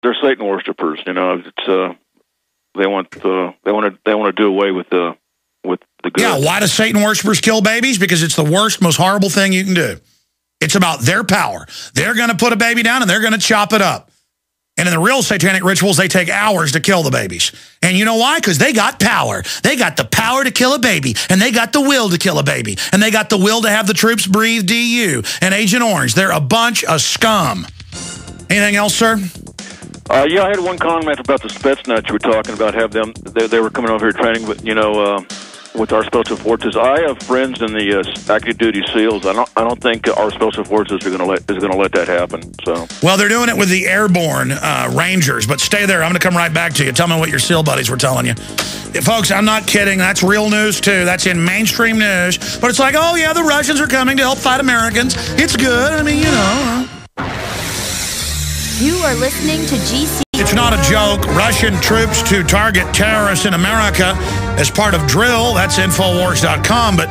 they're Satan worshipers. You know, it's they want to do away with the good. Yeah, why do Satan worshipers kill babies? Because it's the worst, most horrible thing you can do. It's about their power. They're going to put a baby down and they're going to chop it up. And in the real satanic rituals, they take hours to kill the babies. And you know why? Because they got power. They got the power to kill a baby. And they got the will to kill a baby. And they got the will to have the troops breathe DU and Agent Orange. They're a bunch of scum. Anything else, sir? Yeah, I had one comment about the Spetsnaz you were talking about. They were coming over here training with, with our special forces. I have friends in the active duty SEALs. I don't think our special forces are going to let that happen. So. Well, they're doing it with the airborne Rangers, but stay there. I'm going to come right back to you. Tell me what your SEAL buddies were telling you. Folks, I'm not kidding. That's real news, too. That's in mainstream news. But it's like, oh, yeah, the Russians are coming to help fight Americans. It's good. I mean, you know. You are listening to GC. It's not a joke. Russian troops to target terrorists in America as part of drill. That's Infowars.com. But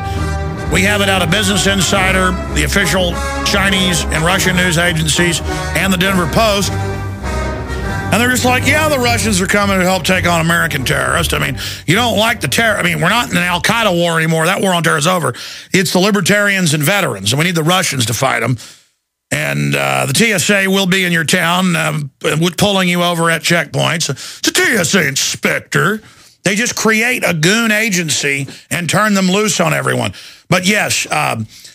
we have it out of Business Insider, the official Chinese and Russian news agencies, and the Denver Post. And they're just like, yeah, the Russians are coming to help take on American terrorists. I mean, you don't like the terror. I mean, we're not in an Al-Qaeda war anymore. That war on terror is over. It's the libertarians and veterans, and we need the Russians to fight them. And the TSA will be in your town pulling you over at checkpoints. It's a TSA inspector. They just create a goon agency and turn them loose on everyone. But yes,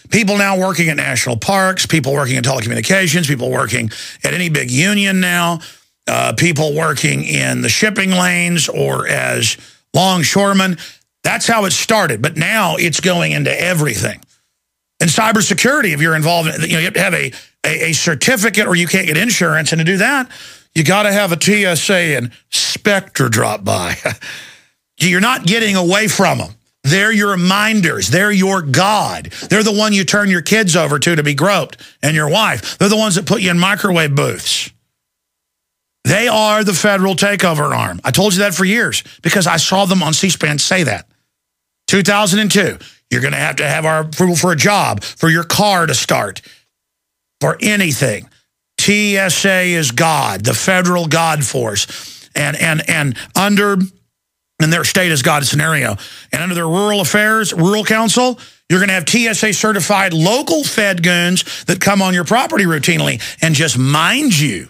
people now working at national parks, people working in telecommunications, people working at any big union now, people working in the shipping lanes or as longshoremen. That's how it started. But now it's going into everything. And cybersecurity, if you're involved, you have to have a certificate or you can't get insurance. And to do that, you got to have a TSA inspector drop by. You're not getting away from them. They're your minders. They're your God. They're the one you turn your kids over to be groped, and your wife. They're the ones that put you in microwave booths. They are the federal takeover arm. I told you that for years because I saw them on C-SPAN say that. 2002. You're going to have our approval for a job, for your car to start, for anything. TSA is God, the federal God force. And under, and their state is God scenario. And under their rural affairs, rural council, you're going to have TSA certified local Fed goons that come on your property routinely and just mind you.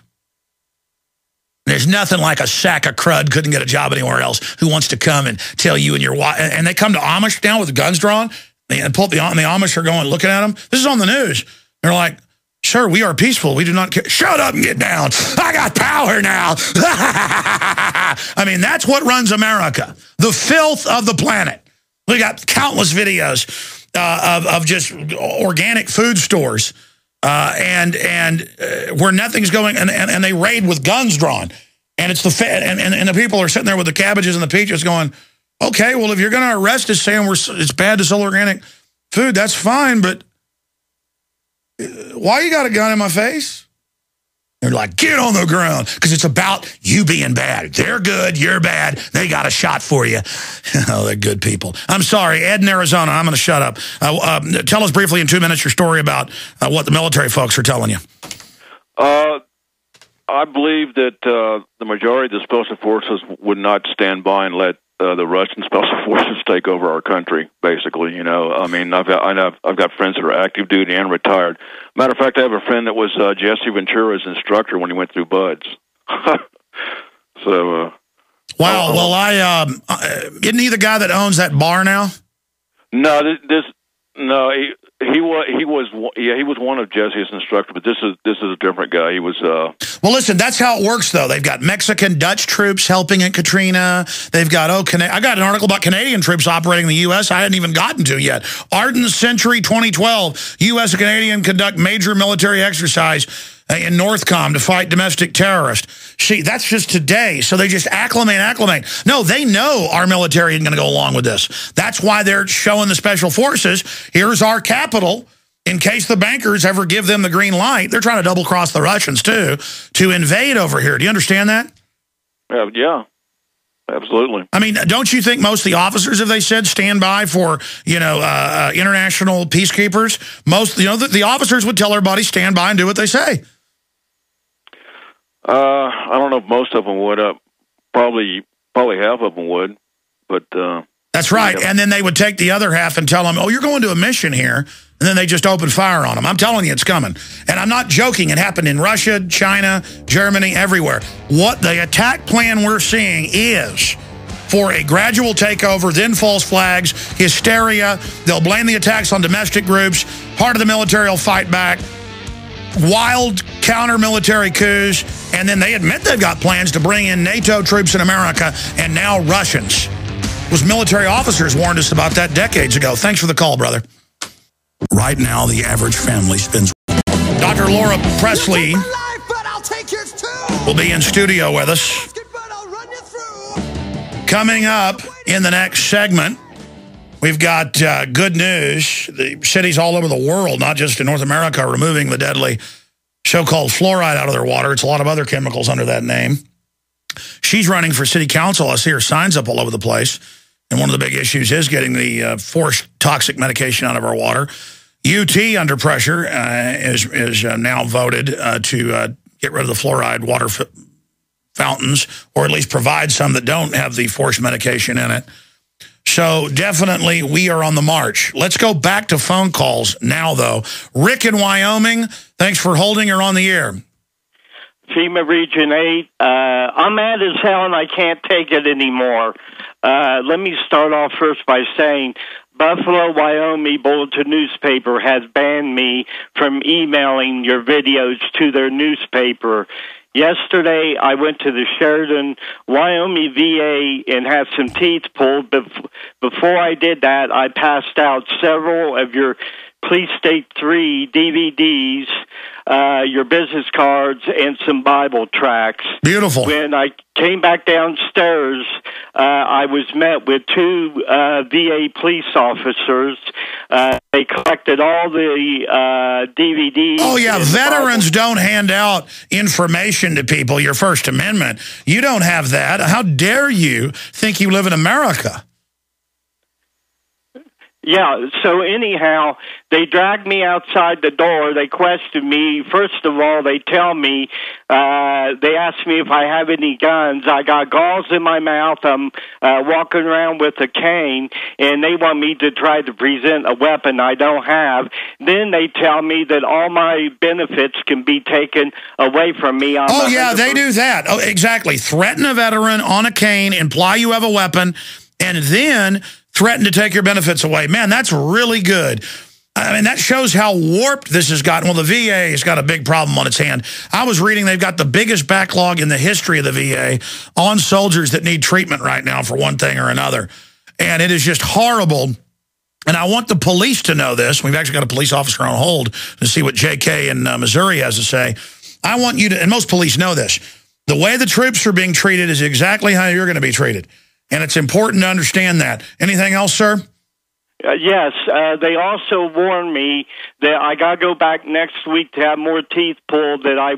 There's nothing like a sack of crud couldn't get a job anywhere else who wants to come and tell you and your wife. And they come to Amish now with the guns drawn. And the Amish are going, looking at them. This is on the news. They're like, sir, we are peaceful. We do not care. Shut up and get down. I got power now. I mean, that's what runs America. The filth of the planet. We got countless videos of just organic food stores. And where nothing's going, and they raid with guns drawn, and it's the Fed, and the people are sitting there with the cabbages and the peaches going, okay, well, if you're going to arrest us saying it's bad to sell organic food, that's fine, but why you got a gun in my face? They're like, get on the ground, because it's about you being bad. They're good, you're bad, they got a shot for you. Oh, they're good people. I'm sorry, Ed in Arizona, I'm going to shut up. Tell us briefly in 2 minutes your story about what the military folks are telling you. I believe that the majority of the special forces would not stand by and let the Russian special forces take over our country, basically. You know, I mean, I've got friends that are active duty and retired. Matter of fact, I have a friend that was Jesse Ventura's instructor when he went through BUD/S. So, wow. Well, isn't he the guy that owns that bar now? No, he was one of Jesse's instructors, but this is a different guy. He was. Well, listen, that's how it works, though. They've got Mexican, Dutch troops helping at Katrina. They've got I got an article about Canadian troops operating in the U.S. I hadn't even gotten to yet. Ardent Century 2012, U.S. and Canadian conduct major military exercise in Northcom to fight domestic terrorists. See, that's just today. So they just acclimate. No, they know our military isn't going to go along with this. That's why they're showing the special forces. Here's our capital. In case the bankers ever give them the green light, they're trying to double-cross the Russians, too, to invade over here. Do you understand that? Yeah, absolutely. I mean, don't you think most of the officers, if they said stand by for, international peacekeepers, most, the officers would tell everybody stand by and do what they say? I don't know if most of them would. Probably half of them would. But that's right. And then they would take the other half and tell them, oh, you're going to a mission here. And then they just open fire on them. I'm telling you, it's coming. And I'm not joking. It happened in Russia, China, Germany, everywhere. What the attack plan we're seeing is for a gradual takeover, then false flags, hysteria. They'll blame the attacks on domestic groups. Part of the military will fight back. Wild counter-military coups. And then they admit they've got plans to bring in NATO troops in America and now Russians. Those military officers warned us about that decades ago. Thanks for the call, brother. Right now, the average family spends... Dr. Laura Pressley will be in studio with us. Coming up in the next segment, we've got good news. The cities all over the world, not just in North America, are removing the deadly so-called fluoride out of their water. It's a lot of other chemicals under that name. She's running for city council. I see her signs up all over the place. And one of the big issues is getting the forced toxic medication out of our water. UT, under pressure, is now voted to get rid of the fluoride water fountains, or at least provide some that don't have the forced medication in it. So definitely we are on the march. Let's go back to phone calls now, though. Rick in Wyoming, thanks for holding her on the air. FEMA Region 8, I'm mad as hell and I can't take it anymore. Let me start off first by saying Buffalo, Wyoming Bulletin newspaper has banned me from emailing your videos to their newspaper. Yesterday, I went to the Sheridan, Wyoming VA and had some teeth pulled. Before I did that, I passed out several of your Police State 3 DVDs, your business cards, and some Bible tracts. Beautiful. When I came back downstairs, I was met with two VA police officers. They collected all the DVDs. Oh, yeah, veterans don't hand out information to people, your First Amendment. You don't have that. How dare you think you live in America? Yeah, so anyhow, they dragged me outside the door. They questioned me. First of all, they tell me, they asked me if I have any guns. I got galls in my mouth. I'm walking around with a cane, and they want me to try to present a weapon I don't have. Then they tell me that all my benefits can be taken away from me. Oh, yeah, they do that. Oh, exactly. Threaten a veteran on a cane, imply you have a weapon, and then threaten to take your benefits away. Man, that's really good. I mean, that shows how warped this has gotten. Well, the VA has got a big problem on its hand. I was reading they've got the biggest backlog in the history of the VA on soldiers that need treatment right now for one thing or another. And it is just horrible. And I want the police to know this. We've actually got a police officer on hold to see what JK in Missouri has to say. I want you to, and most police know this, the way the troops are being treated is exactly how you're going to be treated. And it's important to understand that. Anything else, sir? Yes. They also warned me that I got to go back next week to have more teeth pulled, that I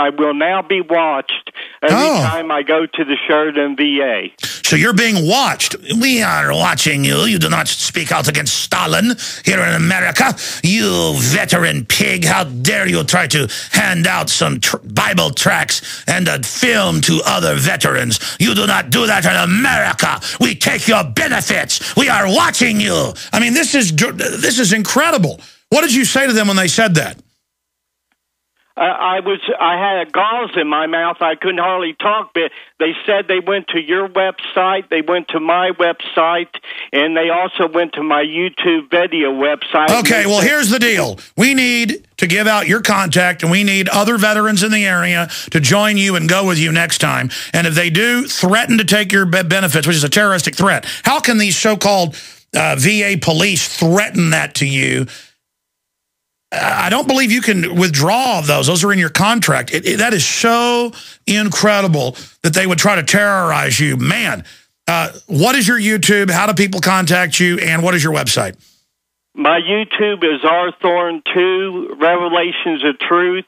will now be watched every time I go to the Sheridan VA. So you're being watched. We are watching you. You do not speak out against Stalin here in America. You veteran pig. How dare you try to hand out some Bible tracts and a film to other veterans. You do not do that in America. We take your benefits. We are watching you. I mean, this is incredible. What did you say to them when they said that? I had galls in my mouth. I couldn't hardly talk, but they said they went to your website, they went to my website, and they also went to my YouTube video website. Okay, well, here's the deal. We need to give out your contact, and we need other veterans in the area to join you and go with you next time. And if they do threaten to take your benefits, which is a terroristic threat, how can these so-called VA police threaten that to you? I don't believe you can withdraw those. Those are in your contract. That is so incredible that they would try to terrorize you. Man, what is your YouTube? How do people contact you? And what is your website? My YouTube is rthorn2, Revelations of Truth.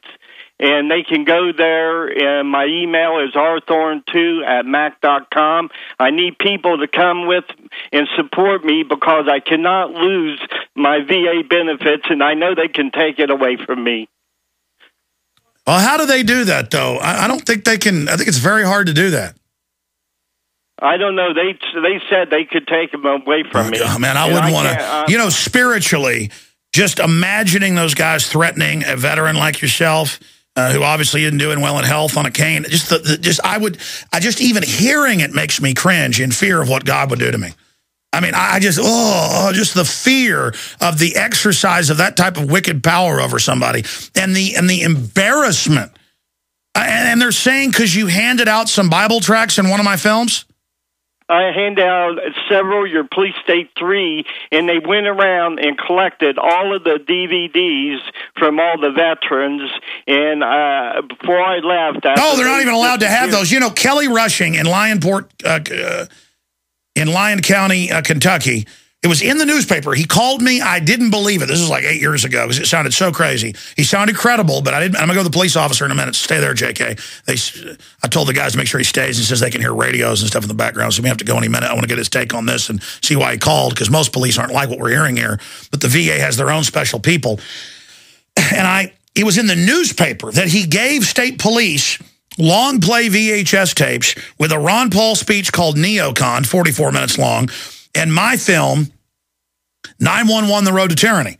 And they can go there, and my email is rthorn2@mac.com. I need people to come with and support me because I cannot lose my VA benefits, and I know they can take it away from me. Well, how do they do that, though? I don't think they can. I think it's very hard to do that. I don't know. They said they could take them away from me. Oh, man, I wouldn't want to. Spiritually, just imagining those guys threatening a veteran like yourself, who obviously isn't doing well in health on a cane. Just even hearing it makes me cringe in fear of what God would do to me. I mean, just the fear of the exercise of that type of wicked power over somebody, and the embarrassment. And they're saying because you handed out some Bible tracts in one of my films. I handed out several, your police state 3, and they went around and collected all of the DVDs from all the veterans. And before I left... No, they're not even allowed to have those. You know, Kelly Rushing in Lyon County, Kentucky, it was in the newspaper. He called me. I didn't believe it. This was like 8 years ago because it sounded so crazy. He sounded credible, but I didn't. I'm going to go to the police officer in a minute. Stay there, JK. I told the guys to make sure he stays. He says they can hear radios and stuff in the background, so we have to go any minute. I want to get his take on this and see why he called, because most police aren't like what we're hearing here, but the VA has their own special people. And it was in the newspaper that he gave state police long play VHS tapes with a Ron Paul speech called Neocon, 44 minutes long, and my film, 911, The Road to Tyranny.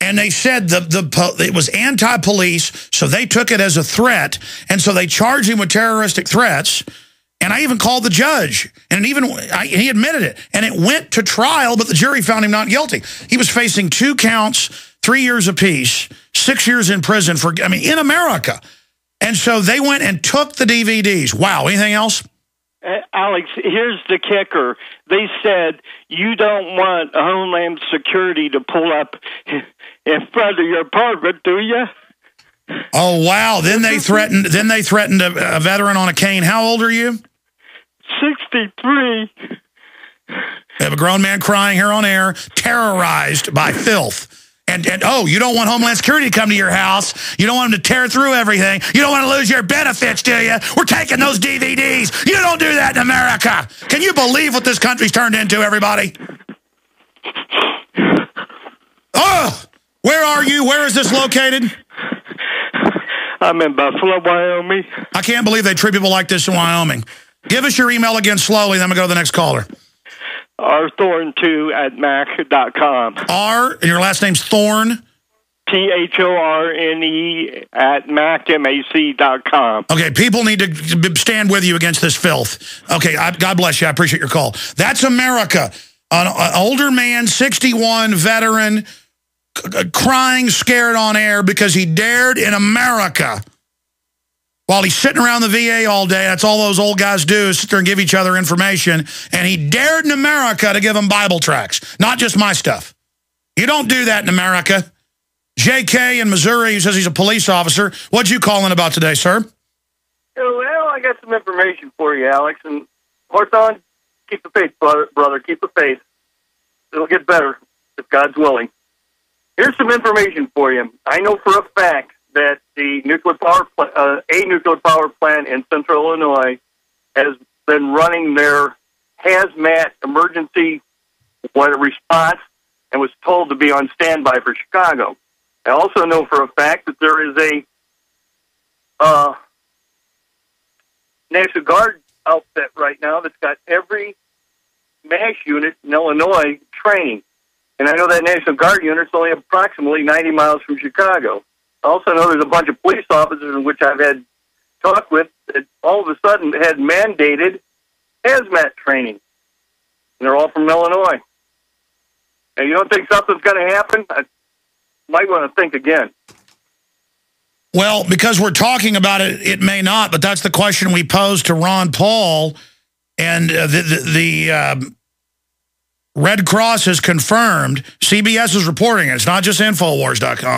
And they said it was anti-police, so they took it as a threat, and so they charged him with terroristic threats. And I even called the judge, and he admitted it. And it went to trial, but the jury found him not guilty. He was facing 2 counts, 3 years apiece, 6 years in prison in America. And so they went and took the DVDs. Wow, anything else? Alex, here's the kicker. They said, you don't want Homeland Security to pull up in front of your apartment, do you? Oh, wow. Then they threatened a veteran on a cane. How old are you? 63. We have a grown man crying here on air, terrorized by filth. And you don't want Homeland Security to come to your house. You don't want them to tear through everything. You don't want to lose your benefits, do you? We're taking those DVDs. You don't do that in America. Can you believe what this country's turned into, everybody? Oh, where are you? Where is this located? I'm in Buffalo, Wyoming. I can't believe they treat people like this in Wyoming. Give us your email again slowly, then we'll go to the next caller. rthorne2@mac.com. R, and your last name's Thorne? THORNE @mac.com. Okay, people need to stand with you against this filth. Okay, God bless you. I appreciate your call. That's America. An older man, 61, veteran, crying, scared on air because he dared in America. While he's sitting around the VA all day, that's all those old guys do is sit there and give each other information. And he dared in America to give them Bible tracts, not just my stuff. You don't do that in America. JK in Missouri, who says he's a police officer. What'd you call in about today, sir? Well, I got some information for you, Alex. And Horton, keep the faith, brother. Keep the faith. It'll get better if God's willing. Here's some information for you. I know for a fact that the nuclear power plant in central Illinois has been running their hazmat emergency response and was told to be on standby for Chicago. I also know for a fact that there is a National Guard outfit right now that's got every MASH unit in Illinois training. And I know that National Guard unit's only approximately 90 miles from Chicago. I also know there's a bunch of police officers in which I've had talk with that all of a sudden had mandated hazmat training. And they're all from Illinois. And you don't think something's going to happen? I might want to think again. Well, because we're talking about it, it may not, but that's the question we posed to Ron Paul. And the Red Cross has confirmed, CBS is reporting it. It's not just Infowars.com.